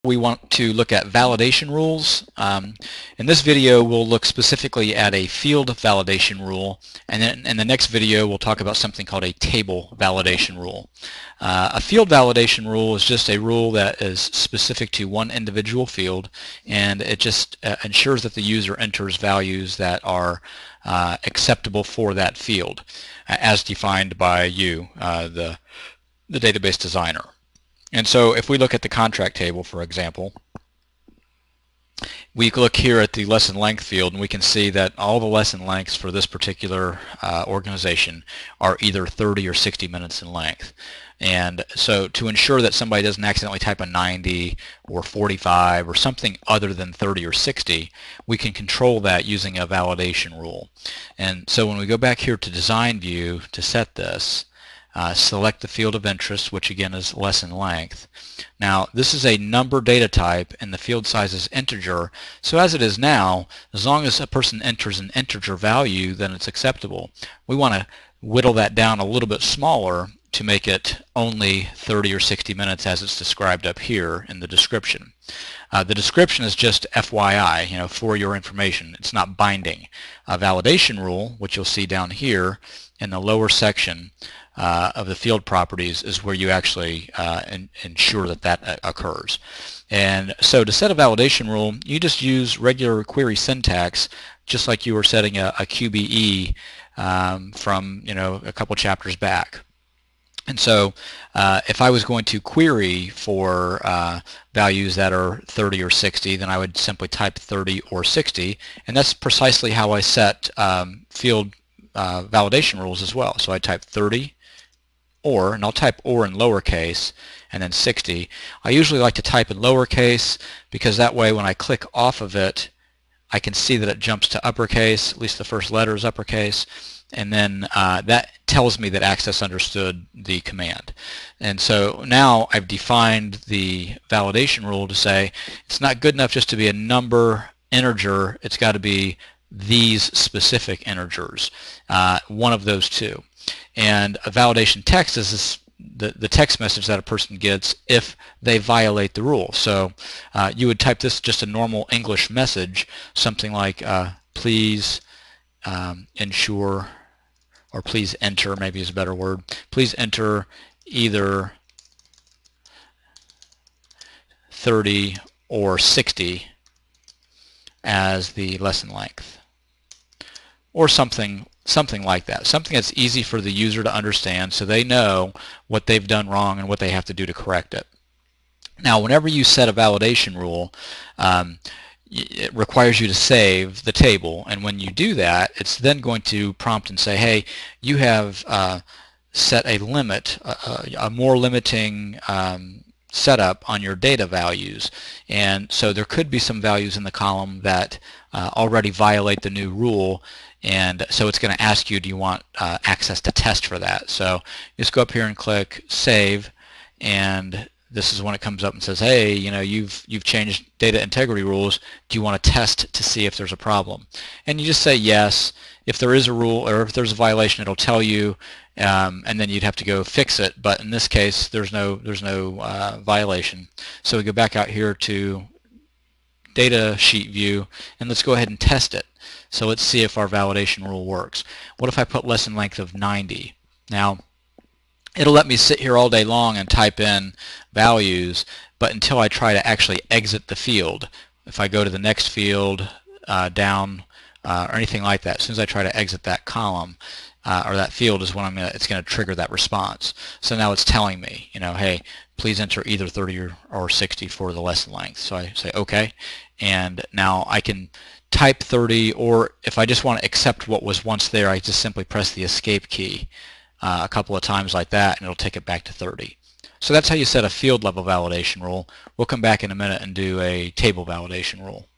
We want to look at validation rules. In this video we'll look specifically at a field validation rule, and then in the next video we'll talk about something called a table validation rule. A field validation rule is just a rule that is specific to one individual field, and it just ensures that the user enters values that are acceptable for that field as defined by you, the database designer. And so if we look at the contract table, for example, we look here at the lesson length field and we can see that all the lesson lengths for this particular organization are either 30 or 60 minutes in length. And so to ensure that somebody doesn't accidentally type a 90 or 45 or something other than 30 or 60, we can control that using a validation rule. And so when we go back here to design view to set this, select the field of interest, which again is lesson length. Now this is a number data type and the field size is integer, so as it is now, as long as a person enters an integer value, then it's acceptable. We want to whittle that down a little bit smaller to make it only 30 or 60 minutes as it's described up here in the description. The description is just FYI, for your information. It's not binding. A validation rule, which you'll see down here in the lower section of the field properties, is where you actually ensure that that occurs. And so to set a validation rule, you just use regular query syntax, just like you were setting a QBE from a couple chapters back. And so if I was going to query for values that are 30 or 60, then I would simply type 30 or 60, and that's precisely how I set field validation rules as well. So I type 30 or, and I'll type or in lowercase, and then 60. I usually like to type in lowercase because that way when I click off of it I can see that it jumps to uppercase, at least the first letter is uppercase, and then that tells me that Access understood the command. And so now I've defined the validation rule to say it's not good enough just to be a number integer, it's got to be these specific integers, one of those two. And a validation text is the text message that a person gets if they violate the rule. So you would type this just a normal English message, something like please ensure, or please enter, maybe is a better word, please enter either 30 or 60 as the lesson length, or something like that, something that's easy for the user to understand so they know what they've done wrong and what they have to do to correct it. Now whenever you set a validation rule, it requires you to save the table, and when you do that it's then going to prompt and say, hey, you have set a limit, a more limiting setup on your data values, and so there could be some values in the column that already violate the new rule, and so it's going to ask you, do you want access to test for that? So just go up here and click save, and this is when it comes up and says, hey, you've changed data integrity rules, do you want to test to see if there's a problem? And you just say yes. If there is a rule or if there's a violation, it'll tell you, and then you'd have to go fix it, but in this case there's no violation. So we go back out here to data sheet view, and let's go ahead and test it. So let's see if our validation rule works. What if I put lesson length of 90? Now it'll let me sit here all day long and type in values, but until I try to actually exit the field. If I go to the next field down or anything like that, as soon as I try to exit that column or that field is when it's going to trigger that response. So now it's telling me, hey, please enter either 30 or 60 for the lesson length. So I say okay, and now I can type 30, or if I just want to accept what was once there, I just simply press the escape key a couple of times like that, and it'll take it back to 30. So that's how you set a field level validation rule. We'll come back in a minute and do a table validation rule.